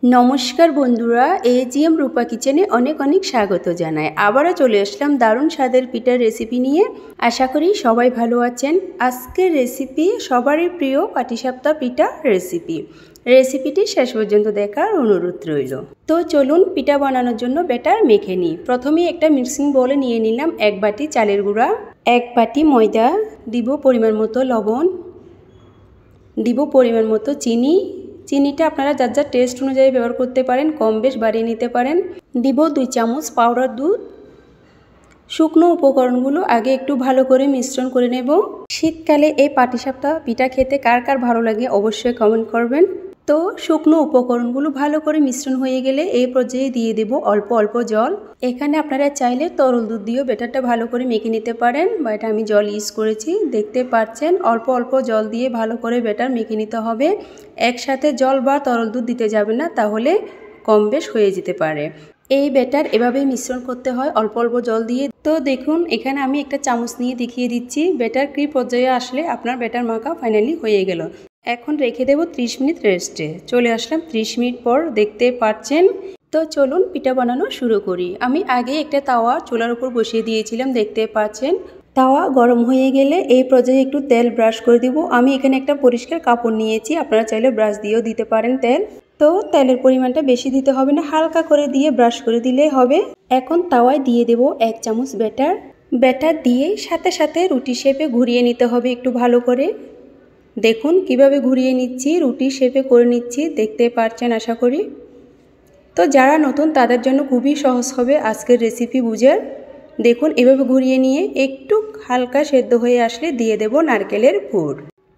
নমস্কার বন্ধুরা, এজিএম রূপা কিচেনে অনেক অনেক স্বাগত জানাই। আবারও চলে আসলাম দারুণ স্বাদের পিঠার রেসিপি নিয়ে। আশা করি সবাই ভালো আছেন। আজকের রেসিপি সবারই প্রিয় পাটিসাপটা পিঠা রেসিপিটি শেষ পর্যন্ত দেখার অনুরোধ রইল। তো চলুন পিঠা বানানোর জন্য ব্যাটার মেখে নিই। প্রথমে একটা মিক্সিং বোলে নিয়ে নিলাম 1 বাটি চালের গুঁড়া, 1 বাটি ময়দা, দিব পরিমাণ মতো লবণ, দিব পরিমাণ মতো চিনিটা আপনারা যার যার টেস্ট অনুযায়ী ব্যবহার করতে পারেন, কম বেশ বাড়িয়ে নিতে পারেন। দিব 2 চামচ পাউডার দুধ। শুকনো উপকরণগুলো আগে একটু ভালো করে মিশ্রণ করে নেব। শীতকালে এই পাটিসাপটা পিঠা খেতে কার কার ভালো লাগে অবশ্যই কমেন্ট করবেন। তো শুকনো উপকরণগুলো ভালো করে মিশ্রণ হয়ে গেলে এই পর্যায়ে দিয়ে দেব অল্প অল্প জল। এখানে আপনারা চাইলে তরল দুধ দিয়েও ব্যাটারটা ভালো করে মেখে নিতে পারেন, বা এটা আমি জল ইউজ করেছি। দেখতে পাচ্ছেন অল্প অল্প জল দিয়ে ভালো করে ব্যাটার মেখে নিতে হবে। একসাথে জল বা তরল দুধ দিতে যাবে না, তাহলে কম বেশ হয়ে যেতে পারে। এই ব্যাটার এভাবেই মিশ্রণ করতে হয় অল্প অল্প জল দিয়ে। তো দেখুন এখানে আমি একটা চামচ নিয়ে দেখিয়ে দিচ্ছি। ব্যাটার কি পর্যায়ে আসলে আপনার ব্যাটার মাখা ফাইনালি হয়ে গেল। এখন রেখে দেব 30 মিনিট রেস্টে। চলে আসলাম 30 মিনিট পর, দেখতে পাচ্ছেন। তো চলুন পিঠা বানানো শুরু করি। আমি আগে একটা তাওয়া চুলার উপর বসিয়ে দিয়েছিলাম, দেখতে পাচ্ছেন। তাওয়া গরম হয়ে গেলে এই পর্যায়ে একটু তেল ব্রাশ করে দিব। আমি এখানে একটা পরিষ্কার কাপড় নিয়েছি, আপনারা চাইলে ব্রাশ দিয়েও দিতে পারেন তেল। তো তেলের পরিমাণটা বেশি দিতে হবে না, হালকা করে দিয়ে ব্রাশ করে দিলেই হবে। এখন তাওয়ায় দিয়ে দেব 1 চামচ ব্যাটার দিয়ে সাথে সাথে রুটি শেপে ঘুরিয়ে নিতে হবে একটু ভালো করে। দেখুন কিভাবে ঘুরিয়ে নিচ্ছি, রুটি শেপে করে নিচ্ছি, দেখতে পাচ্ছেন আশা করি। তো যারা নতুন তাদের জন্য খুবই সহজ হবে আজকের রেসিপি বুঝার। দেখুন এভাবে ঘুরিয়ে নিয়ে একটু হালকা সেদ্ধ হয়ে আসলে দিয়ে দেব নারকেলের পুর।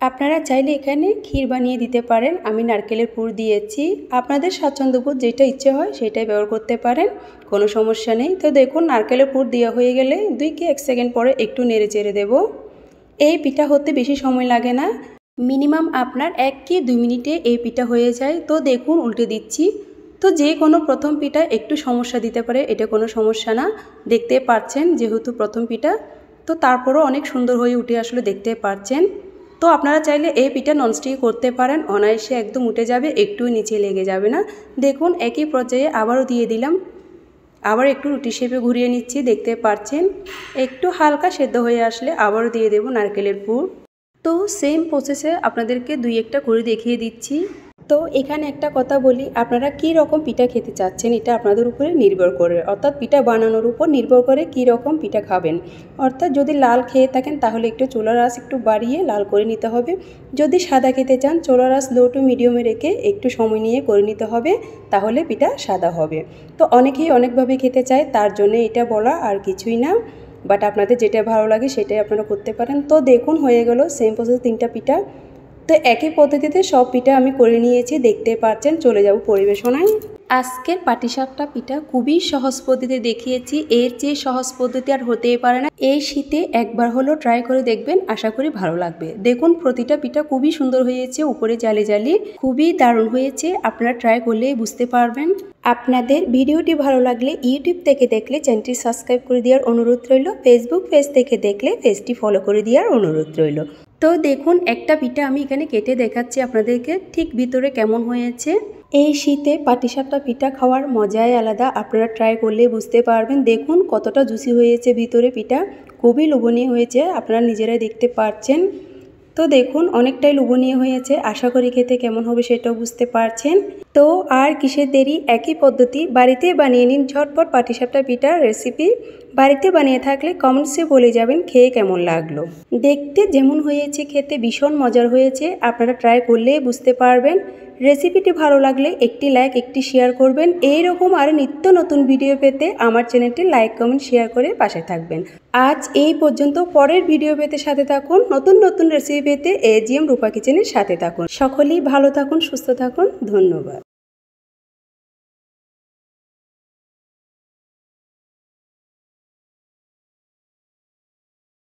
আপনারা চাইলে এখানে ক্ষীর বানিয়ে দিতে পারেন, আমি নারকেলের পুর দিয়েছি। আপনাদের স্বাচ্ছন্দ্যবোধ যেটা ইচ্ছে হয় সেটাই ব্যবহার করতে পারেন, কোনো সমস্যা নেই। তো দেখুন নারকেলের পুর দেওয়া হয়ে গেলে 2 কি 1 সেকেন্ড পরে একটু নেড়ে চেড়ে দেব। এই পিঠা হতে বেশি সময় লাগে না, মিনিমাম আপনার 1 কি 2 মিনিটে এই পিঠা হয়ে যায়। তো দেখুন উল্টে দিচ্ছি। তো যে কোনো প্রথম পিঠা একটু সমস্যা দিতে পারে, এটা কোনো সমস্যা না। দেখতে পাচ্ছেন যেহেতু প্রথম পিঠা, তো তারপরও অনেক সুন্দর হয়ে উঠে আসলে দেখতে পাচ্ছেন। তো আপনারা চাইলে এই পিঠা ননস্টিক করতে পারেন, অনায়াসে একদম উঠে যাবে, একটু নিচে লেগে যাবে না। দেখুন একই পর্যায়ে আবারও দিয়ে দিলাম, আবার একটু রুটি শেপে ঘুরিয়ে নিচ্ছি, দেখতে পাচ্ছেন। একটু হালকা সেদ্ধ হয়ে আসলে আবারও দিয়ে দেব নারকেলের পুর। তো সেম প্রসেসে আপনাদেরকে 2-1টা করে দেখিয়ে দিচ্ছি। তো এখানে একটা কথা বলি, আপনারা কী রকম পিঠা খেতে চাচ্ছেন এটা আপনাদের উপরে নির্ভর করে, অর্থাৎ পিঠা বানানোর উপর নির্ভর করে কী রকম পিঠা খাবেন। অর্থাৎ যদি লাল খেয়ে থাকেন তাহলে একটু চুলার আঁচ একটু বাড়িয়ে লাল করে নিতে হবে। যদি সাদা খেতে চান চুলার আঁচ লো টু মিডিয়ামে রেখে একটু সময় নিয়ে করে নিতে হবে, তাহলে পিঠা সাদা হবে। তো অনেকেই অনেকভাবে খেতে চায়, তার জন্য এটা বলা, আর কিছুই না। বাট আপনাদের যেটা ভালো লাগে সেটাই আপনারা করতে পারেন। তো দেখুন হয়ে গেল সেম প্রসেস 3টা পিঠা। তো একই পদ্ধতিতে সব পিঠা আমি করে নিয়েছি, দেখতে পাচ্ছেন। চলে যাব পরিবেশনায়। আজকের পাটিসাপটা পিঠা খুবই সহজ পদ্ধতি দেখিয়েছি, এর চেয়ে সহজ পদ্ধতি আর হতেই পারে না। এই শীতে একবার হলো ট্রাই করে দেখবেন, আশা করি ভালো লাগবে। দেখুন প্রতিটা পিঠা খুবই সুন্দর হয়েছে, উপরে জালি জালি, খুবই দারুণ হয়েছে। আপনারা ট্রাই করলেই বুঝতে পারবেন। আপনাদের ভিডিওটি ভালো লাগলে ইউটিউব থেকে দেখলে চ্যানেলটি সাবস্ক্রাইব করে দেওয়ার অনুরোধ রইল, ফেসবুক পেজ থেকে দেখলে পেজটি ফলো করে দেওয়ার অনুরোধ রইল। তো দেখুন একটা পিঠা আমি এখানে কেটে দেখাচ্ছি আপনাদেরকে, ঠিক ভিতরে কেমন হয়েছে। এই শীতে পাটিসাপটা পিঠা খাওয়ার মজাই আলাদা, আপনারা ট্রাই করলে বুঝতে পারবেন। দেখুন কতটা জুসি হয়েছে ভিতরে, পিঠা খুবই লোভনীয় হয়েছে, আপনারা নিজেরাই দেখতে পাচ্ছেন। তো দেখুন অনেকটাই লোভনীয় হয়েছে, আশা করি খেতে কেমন হবে সেটাও বুঝতে পারছেন। তো আর কিসের দেরি, একই পদ্ধতি বাড়িতে বানিয়ে নিন ঝটপট পাটিসাপটা পিঠার রেসিপি। বাড়িতে বানিয়ে থাকলে কমেন্টসে বলে যাবেন খেয়ে কেমন লাগলো। দেখতে যেমন হয়েছে খেতে ভীষণ মজার হয়েছে, আপনারা ট্রাই করলেই বুঝতে পারবেন। রেসিপিটি ভালো লাগলে একটি লাইক একটি শেয়ার করবেন। এইরকম আরও নিত্য নতুন ভিডিও পেতে আমার চ্যানেলটি লাইক কমেন্ট শেয়ার করে পাশে থাকবেন। আজ এই পর্যন্ত, পরের ভিডিও পেতে সাথে থাকুন, নতুন নতুন রেসিপি পেতে এজিএম রূপা কিচেনের সাথে থাকুন। সকলেই ভালো থাকুন, সুস্থ থাকুন, ধন্যবাদ।